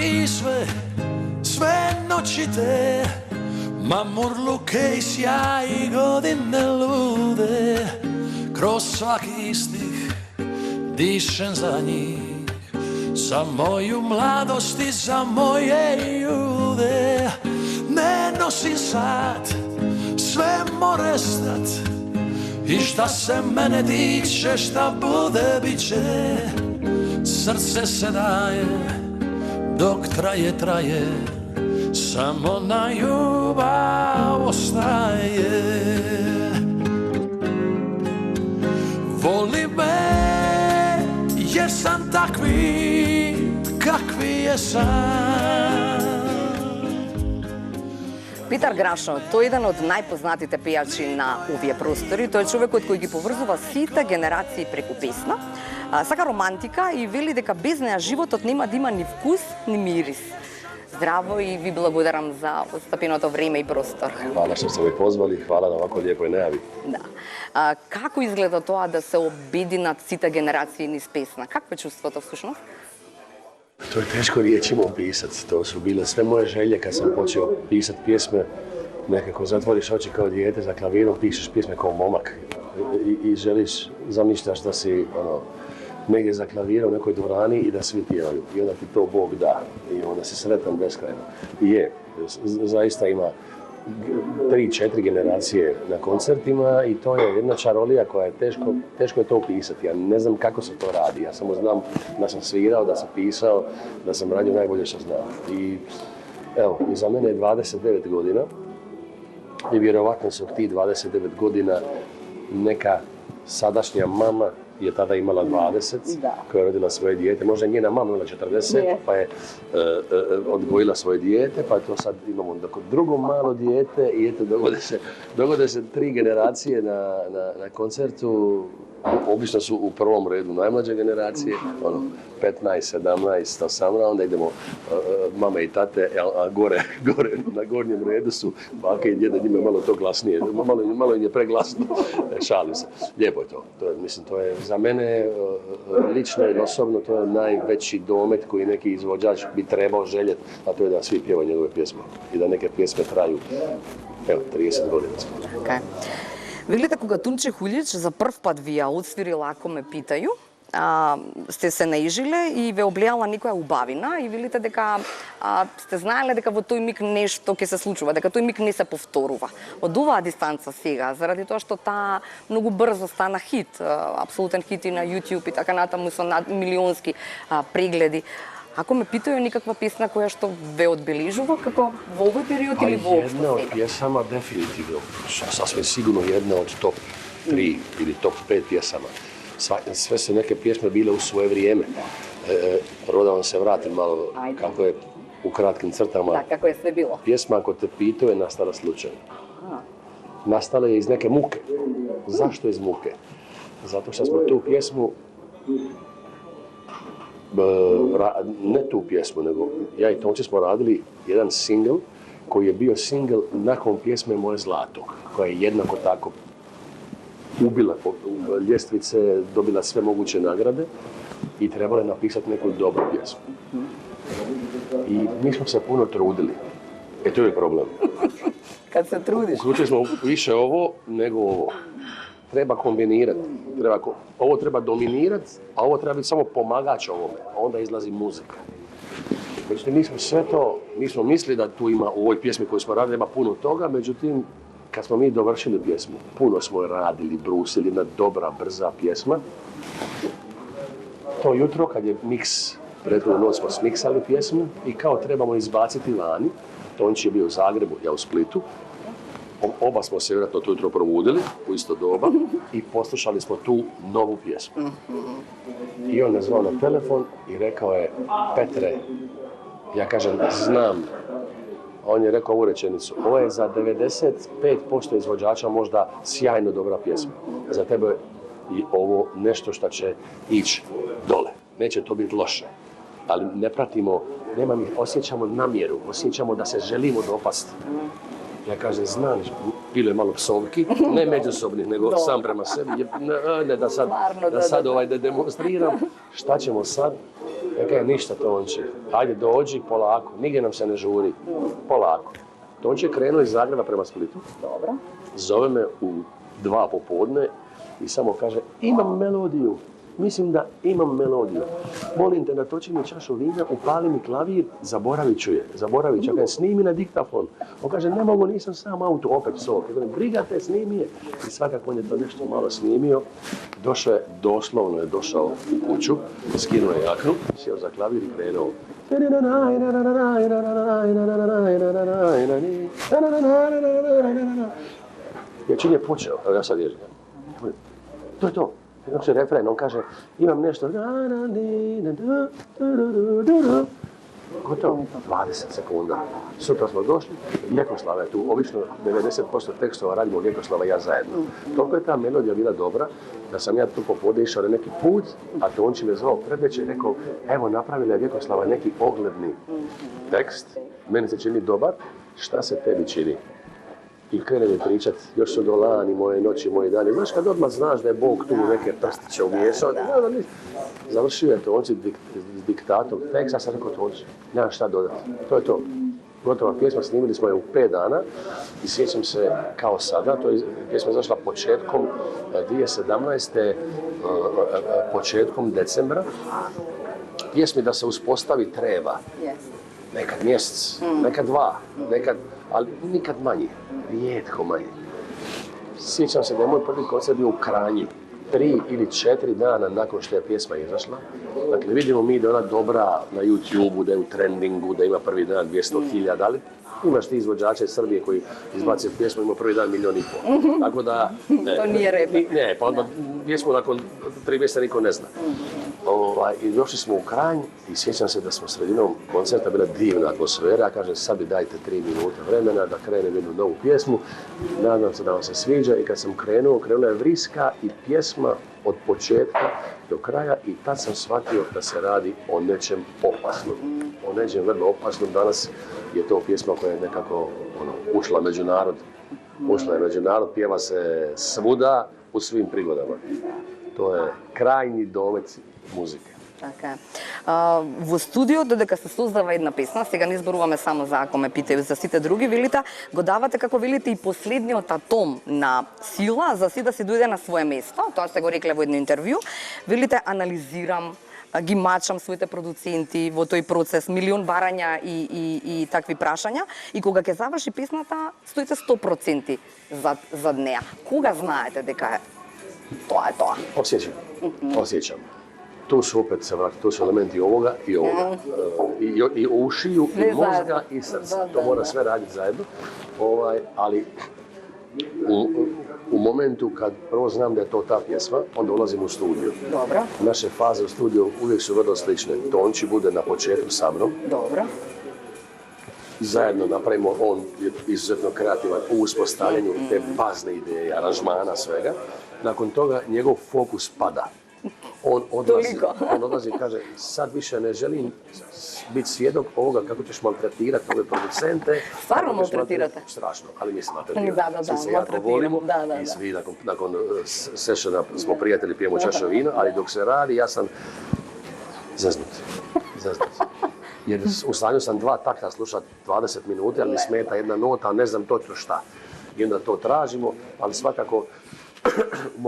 ti sve noći te, mamurluke i sjaj i godine lude, kroz svaki stih dišem za njih, za moju mladost i za moje ljude. Ne nosim sad, sve more stat, i šta se mene tiče, šta bude bit će. Srce se daje dok traje, samo na ljubav ostaje. Voli me jer sam takvi kakvi jesam. Питар Грашо, тој е еден од најпознатите пејачи на овие простори. Тој е човекот кој ги поврзува сите генерации преку песна. Сака романтика и вели дека без неа животот нема да има ни вкус, ни мирис. Здраво и ви благодарам за отстапеното време и простор. Хвала што сте ме позвали, хвала на овако лепој најави. Да. Како изгледа тоа да се обединат сите генерации низ песна? Какво е чувството всушност? To je teško riječima opisati. To su bile sve moje želje kad sam počeo pisati pjesme. Nekako zatvoriš oči kao dijete za klavirom, pišeš pjesme kao momak i želiš, zamišljaš da si negdje za klavirom u nekoj dvorani i da svi pjevaju. I onda ti to Bog da. I onda si sretan beskrajno. I zaista ima 3-4 generacije na koncertima i to je jedna čarolija koja je teško je to opisati. Ja ne znam kako se to radi. Ja samo znam da sam svirao, da sam pisao, da sam radio najbolje što znam. I evo, iza mene je 29 godina i vjerovatno su tih 29 godina neka sadašnja mama je tada imala 20, koja je rodila svoje dijete. Možda je njena mama imala 40, pa je odgojila svoje dijete, pa to sad imamo drugo malo dijete i eto, dogode se 3 generacije na koncertu. Obično su u prvom redu najmlađe generacije, 15, 17, 18, onda idemo mame i tate, a gore na gornjem redu su bake i djede, njima je malo to glasnije, malo im je preglasno, šalim se. Lijepo je to. Mislim, to je za mene lično i osobno, to je najveći domet koji neki izvođač bi trebao željeti, a to je da svi pjevaju njegove pjesme i da neke pjesme traju, 30 godina. Okay. Велите, кога Тунче Хулич за прв пат ви ја отсвирила Ако ме питају, сте се наижиле и ве облеала некоја убавина и велите дека сте знаеле дека во тој миг нешто ќе се случува, дека тој миг не се повторува. Од оваа дистанца сега, заради тоа што таа многу брзо стана хит, апсолутен хит и на YouTube и така натаму со над милионски прегледи. Ако ме питају никаква песна која што ве одбележува, како во овој период или воопшто сега? Една од пјесама дефинитивно, сасвим сигурно една од топ 3 или топ 5 пјесама. Sve su neke pjesme bile u svoje vrijeme. Prvo vam se vratim malo kako je u kratkim crtama. Da, kako je sve bilo. Pjesma Ako te pitaju je nastala slučajno. Nastala je iz neke muke. Zašto iz muke? Zato što smo tu pjesmu, ne tu pjesmu, nego ja i Tonči smo radili jedan singl koji je bio singl nakon pjesme Moje zlato, koja je jednako tako ubila ljestvice, dobila sve moguće nagrade i trebala je napisati neku dobru pjesmu. I mi smo se puno trudili. To je problem. Kad se trudiš. Slučili smo više ovo nego ovo. Treba kombinirati. Ovo treba dominirati, a ovo treba biti samo pomagač ovome. A onda izlazi muzika. Međutim, mi smo mislili da tu ima u ovoj pjesmi koju smo radili, ima puno toga, međutim, kad smo mi dovršili pjesmu, puno smo radili, brusili, jedna dobra, brza pjesma. To jutro, kad je miks, prethodnu noć smo smiksali pjesmu i kao trebamo izbaciti vani. Tonči je bio u Zagrebu, ja u Splitu. Oba smo se vjerojatno to jutro probudili u isto doba i poslušali smo tu novu pjesmu. I on me zvao na telefon i rekao je, Petre, ja kažem, znam. On je rekao ovu rečenicu, ovo je za 95% izvođača možda sjajno dobra pjesma. Za tebe je ovo nešto što će ići dole. Neće to biti loše, ali ne pratimo, osjećamo namjeru, osjećamo da se želimo dopasti. Ja kažem, znam, bilo je malo psovki, ne međusobnih, nego sam prema sebi, ne da sad da demonstriram. Šta ćemo sad? Rekao ništa Tonči, ajde dođi polako, nigdje nam se ne žuri, polako. Tonči je krenuo iz Zagreba prema Splitu. Dobro. Zove me u 2 popodne i samo kaže, imam melodiju. Mislim da imam melodiju. Molim te, natoči mi čašu vina, upali mi klavir, zaboravit ću je. Zaboravit ću. Ja kažem, snimi na diktafon. On kaže, ne mogu, nisam sam auto, opet sok. Ja kažem, briga te, snimi je. I svakako on je to nešto malo snimio. Došao je, doslovno je došao u kuću, skinuo je jaknu, sjeo za klavir i krenuo. Ja čim je počeo, evo ja sad ježim. To je to. Jednog se refren, on kaže, imam nešto, gotovo, 20 sekunda. Sutra smo došli, Ljekoslava je tu, obično 90% tekstova radimo Ljekoslava i ja zajedno. Toliko je ta melodija bila dobra, da sam ja tu popodne išao na neki put, a Tonči me zvao predveće i rekao, evo napravila je Ljekoslava neki ogledni tekst, meni se čini dobar, šta se tebi čini? I krene mi pričat, još su dolani, moje noći, moji dani. Znaš kad odmah znaš da je Bog tu neke prstiće umiješao, završio je Tonči s diktatom tekst, ja sam rekao Tonči, nema šta dodati. To je to. Gotova pjesma, snimili smo je u 5 dana i sjećam se kao sada, to je pjesma izašla početkom 2017. Početkom decembra. Pjesmi da se uspostavi treba. Nekad mjesec, nekad 2, ali nikad manje, rijetko manje. Sjećam se da je moj prvi koncert bio u Kranji, 3 ili 4 dana nakon što je pjesma izašla. Dakle, vidimo mi da je ona dobra na YouTube-u, da je u trendingu, da ima prvi dan 200.000, ali imaš ti izvođače iz Srbije koji izbace pjesmu, ima prvi dan 1,5 milijuna. Tako da... To nije rep. Ne, pa onda pjesmu nakon 3 mjeseca niko ne zna. I došli smo u Kranj i sjećam se da smo sredinom koncerta, bila divna atmosfera. Ja kažem, sad mi dajte 3 minute vremena da krenem jednu novu pjesmu. Nadam se da vam se sviđa i kad sam krenula je vriska i pjesma od početka do kraja i tad sam shvatio da se radi o nečem opasnom. O nečem vrlo opasnom. Danas je to pjesma koja je nekako ušla među narod. Ušla je među narod, pjeva se svuda u svim prigodama. To je krajnji domet muzike. Така. Во студио, додека се создава една песна, сега не изборуваме само за ако ме питају за сите други, велите, го давате како велите и последниот атом на сила, за си да си дојде на свое место, тоа сте го рекле во едно интервју, велите, анализирам, ги мачам своите продуценти во тој процес, милион барања и такви прашања, и кога ќе заврши песната, стоите 100% зад неа. Кога знаете дека тоа е тоа? Osjećam. Tu su opet se vrati, tu su elementi ovoga i ovoga. I ušiju, i mozga, i srca. To mora sve raditi zajedno. Ali u momentu kad prvo znam da je to ta pjesma, onda ulazim u studiju. Dobro. Naše faze u studiju uvijek su vrlo slične. Tonči bude na početku sa mnom. Dobro. Zajedno napravimo, on je izuzetno kreativan u uspostavljanju te bazne ideje, aranžmana, svega. Nakon toga njegov fokus pada. On odlazi i kaže, sad više ne želim biti svjedok ovoga kako ćeš maltretirati ove producente. Stvarno maltretirate? Strašno, ali mi se maltretiramo. Da, svi se jako volimo i svi nakon sessiona smo prijatelji, pijemo čašu vina, ali dok se radi ja sam zeznut. Jer u stanju sam 2 takta slušati 20 minuta, ali mi smeta jedna nota, ne znam točno šta. I onda to tražimo, ali svakako u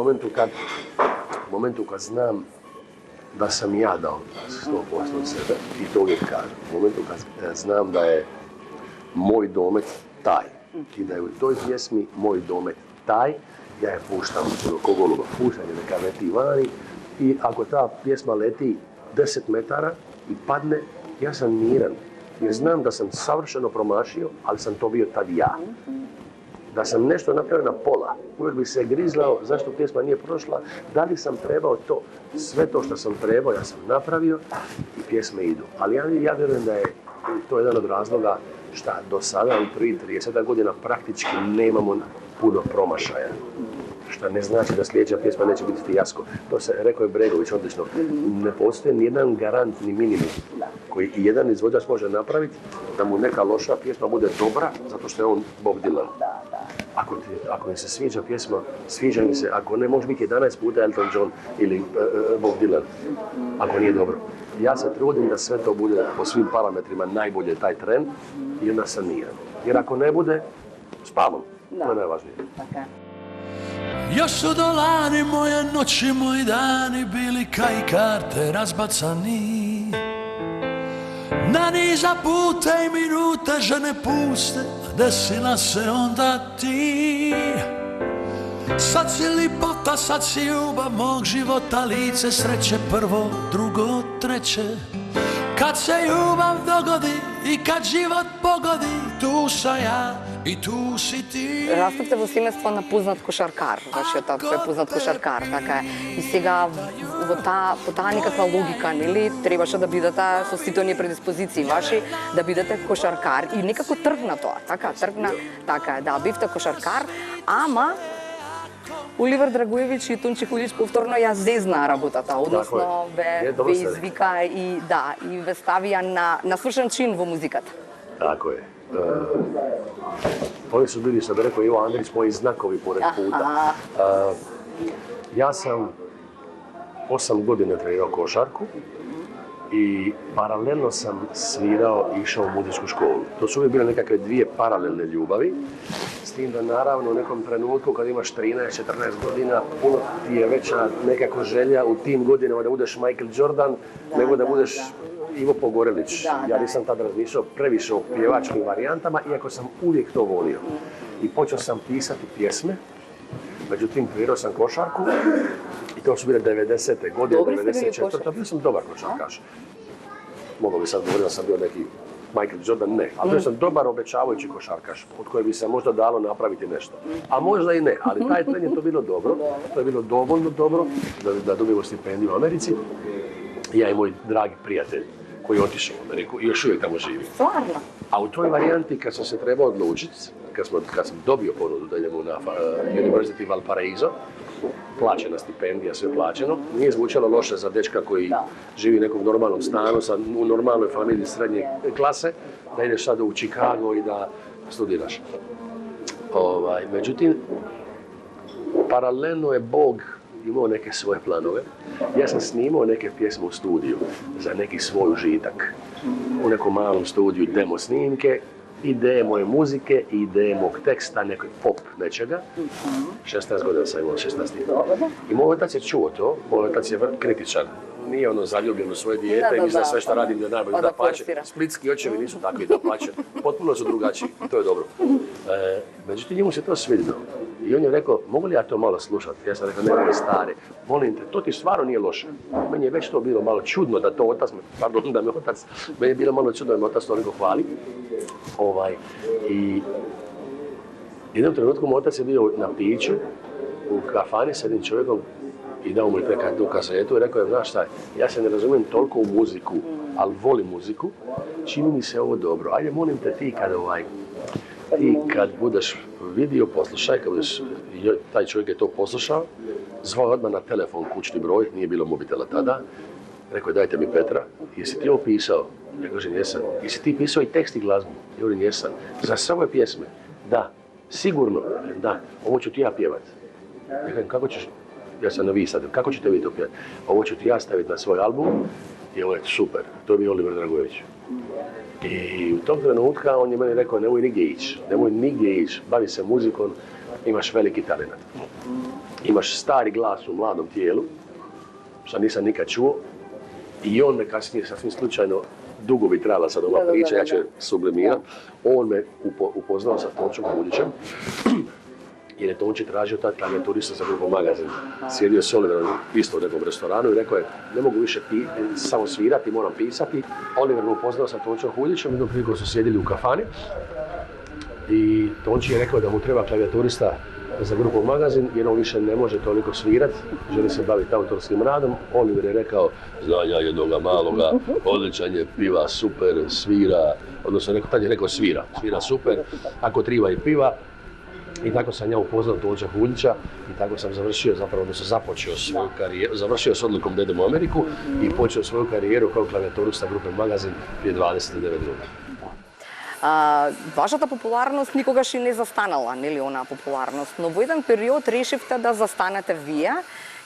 momentu kad znam da sam ja dao 100% od sebe, i to uvijek kažem, u momentu kad znam da je moj domet taj, i da je u toj pjesmi moj domet taj, ja je puštam ko goluba, puštam je neka leti vani, i ako ta pjesma leti 10 metara i padne, ja sam miran, jer znam da sam savršeno promašio, ali sam to bio tad ja. Da sam nešto napravio na pola, uvijek bi se grizlao zašto pjesma nije prošla, da li sam trebao to, sve to što sam trebao, ja sam napravio i pjesme idu. Ali ja vjerujem da je to jedan od razloga šta do sada u prvih 30 godina praktički nemamo puno promašaja. Što ne znači da sljedeća pjesma neće biti fijasko. To se rekao je Bregović odlično. Ne postoji nijedan garant ni minimum koji i jedan izvođač može napraviti da mu neka loša pjesma bude dobra zato što je on Bob Dylan. Ako mi se sviđa pjesma, sviđa mi se. Ako ne, može biti 11 puta Elton John ili Bob Dylan. Ako nije dobro. ja se trudim da sve to bude po svim parametrima najbolje taj tren i onda saniram. Jer ako ne bude, spavam. To je najvažnije. Još su dolani moje noći, moji dani bili kaj karte razbacani. Na niza puta i minute žene puste, desila se onda ti. Sad si lipota, sad si ljubav mog života, lice sreće prvo, drugo, treće. Kad se ljubav dogodi i kad život pogodi, tu sam ja и ту си ти. Растовте во семејство на познат кошаркар, вашиот татко е познат кошаркар, така е. И сега по таа некаква логика, нели, требаше да бидете со сите оние предиспозиции ваши, да бидете кошаркар и некако тргна тоа, тргна, така е, да, бивте кошаркар, ама Оливер Драгоевич и Тунче Хуљич повторно ја зезна работата, односно ве извика и да, и ве ставија на свршен чин во музиката. Tako je. Oni su bili, što bi rekao Ivo Andrić, moji znakovi pored puta. Ja sam 8 godina trenirao košarku i paralelno sam svirao i išao u muzičku školu. To su uvijek bile nekakve dvije paralelne ljubavi, s tim da naravno u nekom trenutku kad imaš 13-14 godina puno ti je veća nekako želja u tim godinama da budeš Michael Jordan nego da budeš Ivo Pogorelić. Ja nisam tada razmišljao previše o pjevačkim varijantama, iako sam uvijek to volio. I počeo sam pisati pjesme, međutim trenirao sam košarku i to su bile 90. godine, 94. Bio sam dobar košarkaš. Mogao bi sad govoriti da sam bio neki Michael Jordan, ne. Ali bio sam dobar obećavajući košarkaš, od koje bi se možda dalo napraviti nešto. A možda i ne, ali taj tren je to bilo dobro. To je bilo dovoljno dobro da dobijemo stipendiju u Americi. Ja i moj dragi prijatelj koji je otišao u Ameriku i još uvijek tamo živi. Stvarno? A u toj varijanti kad sam se trebao odlučiti, kad sam dobio ponudu da idemo na University Valparaiso, plaćena stipendija, sve plaćeno, nije zvučalo loše za dečka koji živi u nekom normalnom stanu, u normalnoj familiji srednje klase, da ideš sad u Chicago i da studiraš. Međutim, paralelno je Bog imao neke svoje planove. Ja sam snimao neke pjesme u studiju za neki svoj užitak. U nekom malom studiju demo snimke, ideje moje muzike, ideje mog teksta, nekog pop nečega. 16 godina sam imao, 16. I moj otac je čuo to, moj otac je kritičan. Nije ono zaljubljen u svoje dijete i misli da sve što radim je najbolje da plaće. Splitski očevi nisu takvi da plaće, potpuno su drugačiji i to je dobro. Međutim, njemu se to svidilo. I on je rekao, mogu li ja to malo slušati? Ja sam rekao, ne mogu stari, molim te, to ti stvarno nije loše. Meni je već to bilo malo čudno da to otac, meni je bilo malo čudno da me otac toliko hvali. I jednom trenutku moj otac je bio na piću u kafani s jednim čovjekom i dao mu je tu kasetu i rekao je, znaš šta, ja se ne razumijem toliko u muziku, ali volim muziku, čini mi se ovo dobro. Ajde, molim te ti kad budeš vidio, poslušaj, kad budeš, taj čovjek je to poslušao, zvao odmah na telefon, kućni broj, nije bilo mobitela tada, rekao je, dajte mi Petra, jesi ti ovo pisao? Ja kažem, jesam. Jesi ti pisao i tekst i glazbu? Ja govorim, jesam. Za sve ove pjesme? Da. Sigurno? Da. Ovo ću ti ja pjevat. Ja kažem, kako ćeš? Ja sam na vi sad. Kako ćete vi to pjevat? Ovo ću ti ja staviti na svoj album i ovo je super. To je bio Oliver Dragojević. I u tom trenutka on je meni rekao, nemoj nigdje ići, bavi se muzikom, imaš veliki talent. Imaš stari glas u mladom tijelu, što nisam nikad čuo, i on me kasnije, sasvim slučajno, dugo bi trebala sad ova priča, ja ću sublimirati, on me upoznao sa Tončom Huljićem, jer je Tonči tražio tad klavijaturista za grupu Magazin. Sjedio s Oliverom isto u nekom restoranu i rekao je, ne mogu više samo svirati, moram pisati. Oliver me upoznao sa Tončom Huljićem, jednom prilikom su sjedili u kafani i Tonči je rekao da mu treba klavijaturista za grupu Magazin jer on više ne može toliko svirati, želi se baviti autorskim radom. Oliver je rekao, znam ja jednoga maloga, odličan je, piva super, svira, odnosno tad je rekao svira super, ako triva i piva. I tako sam ja upoznao Tonča Huljića i tako sam započeo svoju karijeru, završio s odlukom da idem u Ameriku i počeo svoju karijeru kao klavijaturista grupe Magazin prije 29 godina. Вашата популарност никогаш и не застанала, нели, онаа популарност, но во еден период решивте да застанете вие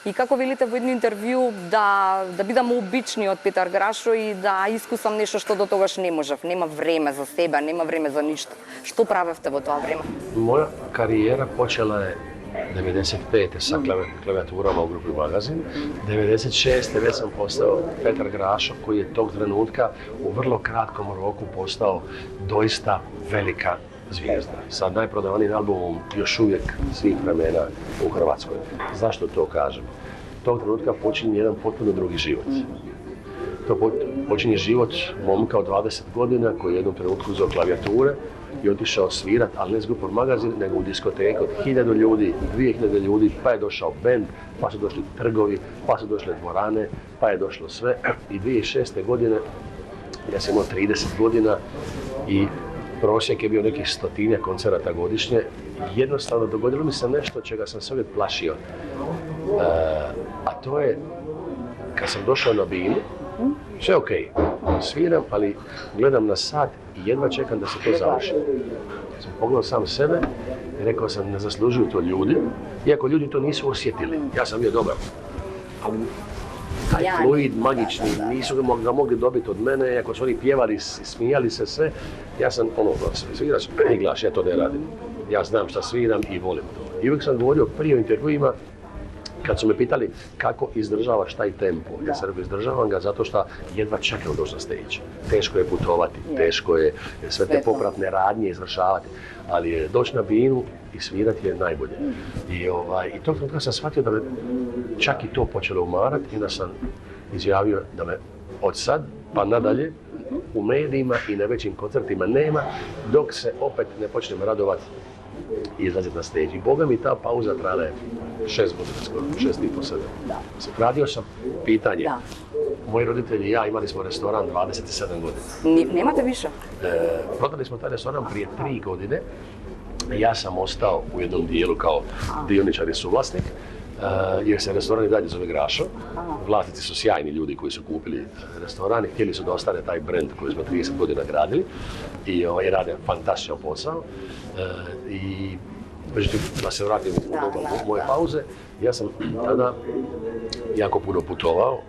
И како велите во едно интервју, да бидам обични од Петар Грашо и да искусам нешто што до тогаш не можев. Нема време за себе, нема време за ништо. Што правевте во тоа време? Moja karijera počela je 95. sa klavijaturama u grupi Magazin. 96. već sam postao Petar Grašo, koji je tog trenutka u vrlo kratkom roku postao doista velika zvijezda. Sa najprodavanijim albumom još uvijek svih vremena u Hrvatskoj. Zašto to kažem? Tog trenutka počinje jedan potpuno drugi život. To počinje život momka od 20 godina koji je u jednom trenutku uzeo klavijature i otišao svirat, ali ne s grupom Magazin, nego u diskoteku od 1000 ljudi, 2000 ljudi, pa je došao bend, pa su došli trgovi, pa su došle dvorane, pa je došlo sve. I 2006. godine, ja sam imao 30 godina i prosjek je bio nekih 100 koncerata godišnje. Jednostavno dogodilo mi se nešto čega sam se uvijek plašio. A to je, kad sam došao na binu, sve ok, sviram, ali gledam na sat i jedva čekam da se to završi. Sam pogledao sam sebe i rekao sam, ne zaslužuju to ljudi, iako ljudi to nisu osjetili. Ja sam bio dobar, ali taj fluid magični nisu ga mogli dobiti od mene, iako su oni pjevali, smijali se sve. Ja sam sviraš i gledaš, ja to ne radim. Ja znam šta sviram i volim to. I uvijek sam govorio prije u intervjuima, kad su me pitali kako izdržavaš taj tempo, ja sam rekao izdržavam ga zato što jedva čekam doći na stage. Teško je putovati, teško je sve te popratne radnje izvršavati, ali doći na binu i svirati je najbolje. I tog trenutka sam shvatio da me čak i to počelo umarati i da sam izjavio da me od sad pa nadalje u medijima i na većim koncertima nema dok se opet ne počnem radovati i izlaziti na stage. I boga mi ta pauza trajala je 6 godina, skoro 6,5-7. Radio sam pitanje. Moji roditelji i ja imali smo restoran 27 godina. Nemate više? Prodali smo taj restoran prije 3 godine. Ja sam ostao u jednom dijelu kao dioničar i suvlasnik, jer se restoran i dalje zove Grašo. Vlasnici su sjajni ljudi koji su kupili restoran i htjeli su da ostane taj brend koji smo 30 godina gradili i rade fantastičan posao. Međutim, da se vratim u moje pauze, ja sam tada jako puno putovao.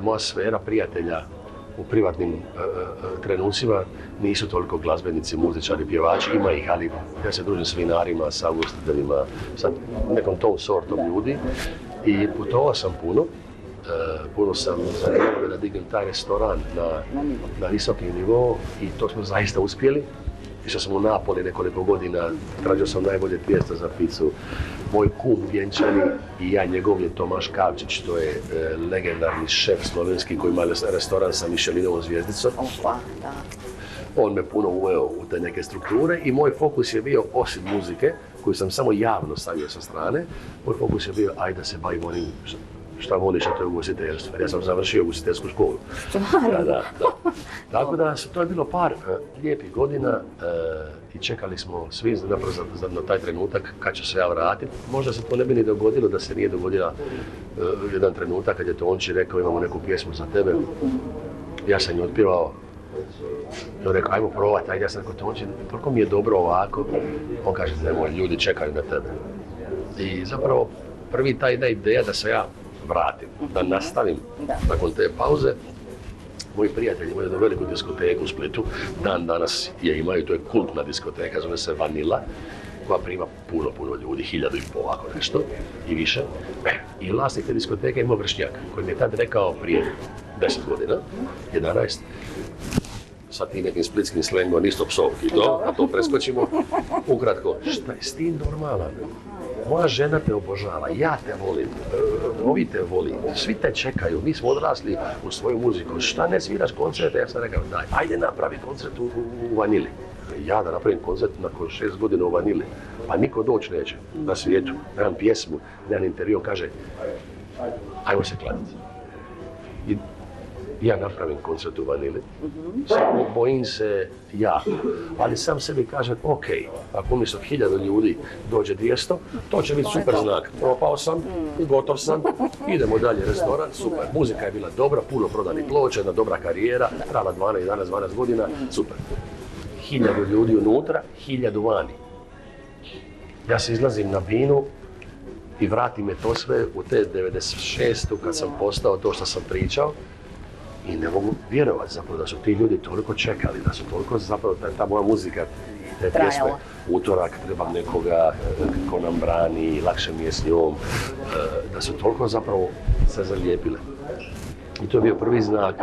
Moja sfera prijatelja u privatnim trenucima nisu toliko glazbenici, muzičari, pjevači, ima ih, ali ja se družim s vinarima, sa ugostiteljima, sa nekom tom sortom ljudi i putovao sam puno. Puno sam zanimljivo da dignem taj restoran na visoki nivo i to smo zaista uspjeli. Išao sam u Napoli nekoliko godina, tražio sam najbolje tijesta za picu. Moj kum vjenčani i ja, njegov je Tomaš Kavčić, to je legendarni šef slovenski koji ima restoran sa Michelinovom zvijezdicom. On me puno uveo u te neke strukture i moj fokus je bio, osim muzike, koju sam samo javno stavio sa strane, moj fokus je bio, ajde da se bavim onim šta voliš, a to je ugostiteljstvo. Ja sam završio ugostiteljsku školu. Da. Tako da to je bilo par lijepih godina i čekali smo svi napravo na taj trenutak kad ću se ja vratiti. Možda se to ne bi ni dogodilo da se nije dogodila jedan trenutak kad je Tonči rekao imamo neku pjesmu za tebe. Ja sam ju otpjevao. On rekao ajmo probati, ajde ja sam rekao Tonči, toliko mi je dobro ovako. On kaže nemoj, ljudi čekaju na tebe. I zapravo prvi ta jedna ideja da se ja vratim, da nastavim nakon te pauze. Moji prijatelji imaju jednu veliku diskoteku u Splitu, dan danas je imaju, to je kultna diskoteka, zove se Vanila, koja prima puno ljudi, 1500 ako nešto i više. I vlasnik te diskoteke imao vršnjak, koji mi je tad rekao prije 10 godina, 11, sa tim nekim splitskim slengom, isto psovki i to, a to preskočimo. Ukratko, šta je s tim normalan? Moja žena te obožava, ja te volim, ovi te voli, svi te čekaju, mi smo odrasli u svoju muziku, šta ne sviraš koncerte? Ja sam rekao, daj, ajde napravi koncert u Vanili. Ja da napravim koncert nakon 6 godina u Vanili, pa niko doći neće na svijetu, nemam pjesmu, nemam intervju, on kaže, ajmo se kladiti. I ja napravim koncert u Vanili, bojim se ja, ali sam sebi kažem, ok, ako umjesto 1000 ljudi dođe 200, to će biti super znak. Propao sam, gotov sam, idemo dalje, restoran, super. Muzika je bila dobra, puno prodanih ploča, jedna dobra karijera, trala 12 godina, super. 1000 ljudi unutra, 1000 vani. Ja se izlazim na binu i vrati me to sve u te 96. kad sam postao to što sam pričao. I ne mogu vjerovati zapravo da su ti ljudi toliko čekali, da su toliko zapravo ta moja muzika i te pjesme, utorak trebam nekoga ko nam brani, lakše mi je s njom, da su toliko zapravo se zalijepile. I to je bio prvi znak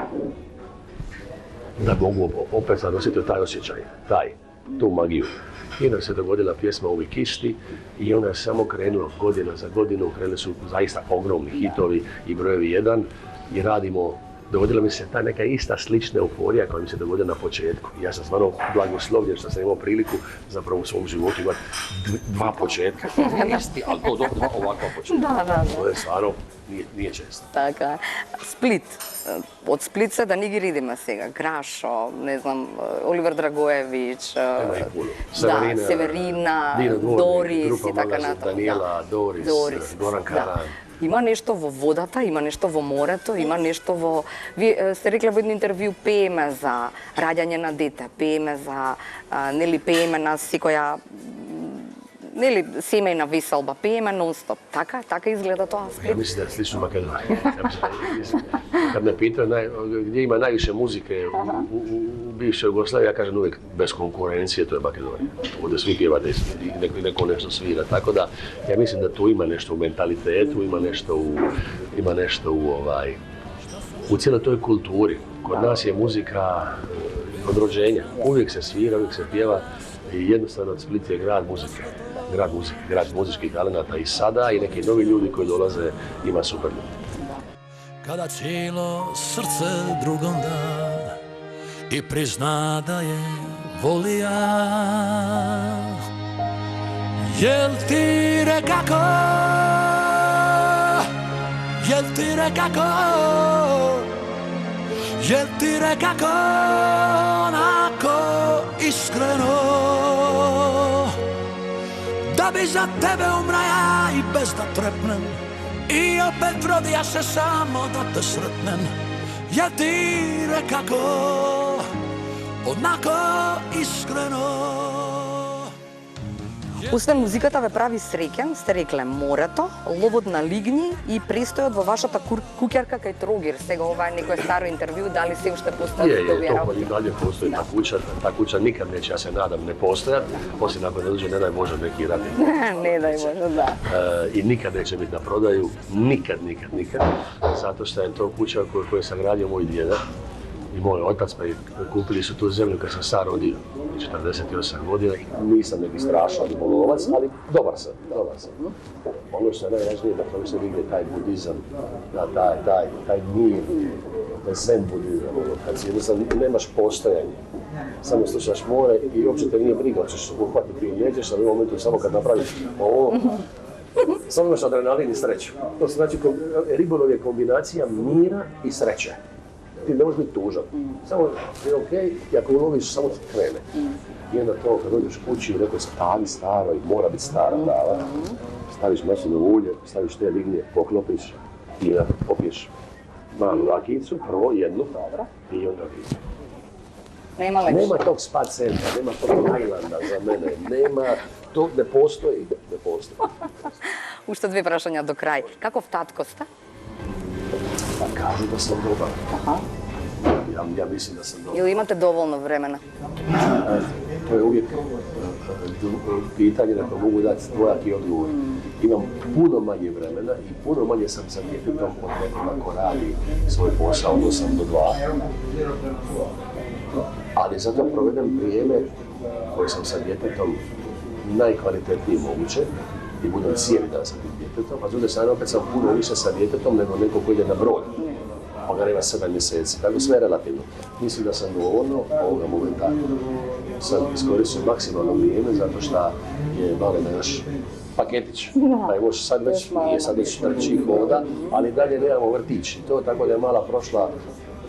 da mogu opet zanositi taj osjećaj, tu magiju. I onda se dogodila pjesma Uvijek isti i onda je samo krenulo godina za godinu, krenuli su zaista ogromni hitovi i brojevi 1 i radimo. Dogodila mi se ta neka ista slična euforija koja mi se dogodila na početku. Ja sam stvarno blagoslovljen što sam imao priliku zapravo u svom životu imati dva početka. Isti, ali to dva ovakva početka. Da. To je stvarno nije često. Така. Сплит. Од Сплит се да не ги редиме сега. Грашо, не знам, Оливер Драгоевич, Северина, Дорис и така натаму. Даниела, Дорис, Горан Каран. Има нешто во водата, има нешто во морето, има нешто во... Вие сте рекле во едно интервју, пееме за раѓање на дете, пееме за, нели, пееме на секоја, нели, семејна веселба, пееме нон-стоп. Така изгледа тоа Сплит? Ja mislim da je slično Makedoniji. Kad me pitaju gdje ima najviše muzike u bivšoj Jugoslaviji, ja kažem uvijek bez konkurencije, to je Makedonija. Ovdje svi pjevate i neko nešto svira, tako da ja mislim da tu ima nešto u mentalitetu, ima nešto u cijeloj toj kulturi. Kod nas je muzika od rođenja. Uvijek se svira, uvijek se pjeva i jednostavno Split je grad muzike. Grad muzičkih talenata i sada i neki novi ljudi koji dolaze ima super ljudi. Kada cijelo srce drugom da i prizna da je volija, jel ti rekako, jel ti rekako onako iskreno, da bi za tebe umra ja i bez da trepnem i opet rodija se samo da te sretnem. Jel ti rekako onako iskreno. Освен музиката ве прави среќен, сте рекле морето, ловот на лигни и престојот во вашата куќарка кај Трогир. Сега ова е некое старо интервју, дали се уште постои Je, to i dalje postoji ta kuća nikad neće, ja se nadam, ne postojat, osim ako ne dođe, ne daj Bože, neki radi. Не дај Боже, да. I nikad neće biti na prodaju, nikad, zato što je to kuća koju je sagradio moj djeda i moj otac, pa kupili su tu zemlju kad sam sam rodio, 48 godina i nisam neki strašan bolovac, ali dobar sam. Ono što je najvažnije da to se vidi taj budizam, taj mir, taj zen budizam, kad si jednostavno nemaš postojanje, samo slušaš more i uopće te nije briga, hoćeš uhvatiti ili nećeš, ali u momentu samo kad napraviš ovo, samo imaš adrenalin i sreću. To znači ribolov je kombinacija mira i sreće. Ti ne možeš biti tužan. Samo je okej, i ako uloviš, samo ti krene. I onda to, kad dođeš kući u nekoj stavi staro i mora biti stara tava, staviš maslinovo ulje, staviš te lignje, poklopiš i onda popiješ malu rakijicu, prvo jednu, i onda vidiš. Nema tog spa centra, nema tog Tajlanda za mene, nema, to ne postoji. Уште две прашања до крај. Каков татко сте? Pa kažu da sam dobar. Ja mislim da sam dobar. Или имате доволно времена? To je uvijek pitanje na koje mogu dati dvojaki odgovor. Imam puno manje vremena i puno manje sam sa djetetom od nekoga ko radi svoj posao od 8 do 2. Ali zato provedem vrijeme koje sam sa djetetom najkvalitetnije moguće i budem cijeli dan sa tim djetetom, a s druge strane opet sam puno više sa djetetom nego neko koji ide na brod. On ga nema 7 mjeseci, tako sve je relativno. Mislim da sam dovoljno ovoga momentalno. Sam iskoristio maksimalno vrijeme zato što je malena još paketić. Pa je možda sad već trči hoda, ali dalje nemamo vrtić. To tako da je mala prošla,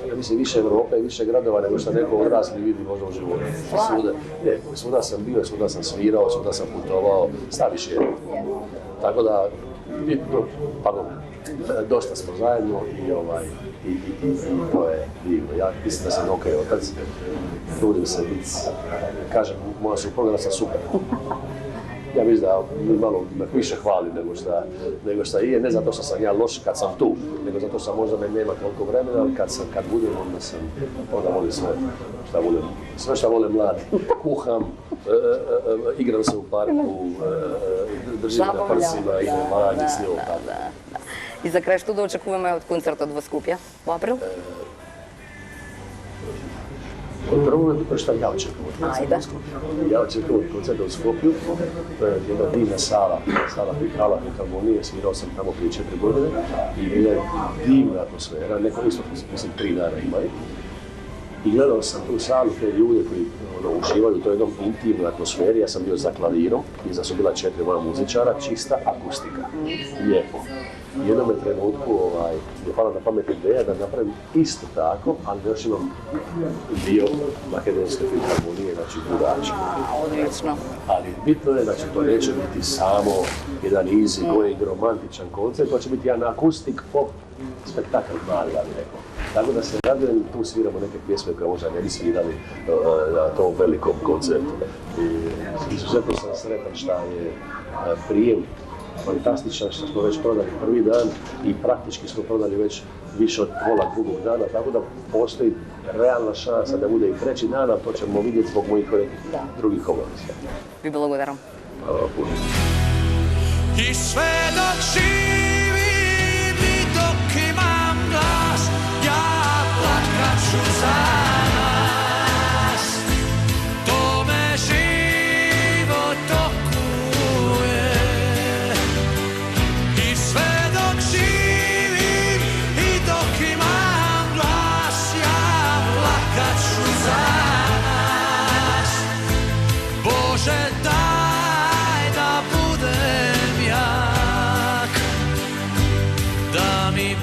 ja mislim, više Europe i više gradova nego što neko odrasli vidi možda u životu. Svuda sam bio, svuda sam svirao, svuda sam putovao, staviš je. Tako da, dosta smo zajedno i to je divno. Ja mislim da sam okej otac, trudim se biti, kažem, moja supruga da sam super. Ja mislim da malo me više hvali nego šta je, ne zato što sam ja loš kad sam tu, nego zato što možda me nema toliko vremena, ali kad budem, onda volim sve što volim mladi. Kuham, igram se u parku, držim na prsima, idem vanje s njom. И за крај, што да очекуваме од концертот во Скопје во април? Prvo šta ja očekujem od koncerta u Skopju. Ja očekujem od koncerta u Skopju. To je jedna divna sala Pihala Filharmonije, svirao sam tamo prije 4 godine i bila je divna atmosfera, neko isto, mislim, 3 dana imali. I gledao sam tu salu, te ljude koji uživaju u toj jednom intimnoj atmosferi. Ja sam bio za klavirom, iza su bila 4 moja muzičara, čista akustika. Lijepo. U jednom trenutku je pala na pamet ideja da napravim isto tako, ali još imam dio Makedonske filharmonije, znači drugačije. Odlično. Ali bitno je, znači to neće biti samo jedan easy going romantičan koncert, to će biti jedan akustik pop spektakl mali, ja bih rekao. Tako da se radujem, tu sviramo neke pjesme koje možda ne bi svirali na tom velikom koncertu. Izuzetno sam sretan šta je prijem fantastičan, što smo već prodali prvi dan i praktički smo prodali već više od pola drugog dana, tako da postoji realna šansa da bude i treći dan, a to ćemo vidjeti zbog mojih drugih obaveza. Ви благодарам. Hvala puno. I sve dok živim i dok imam glas, ja plakat ću za nas. To me život okuje. I sve dok živim i dok imam glas, ja plakat ću za nas. Bože, daj da budem jak, da mi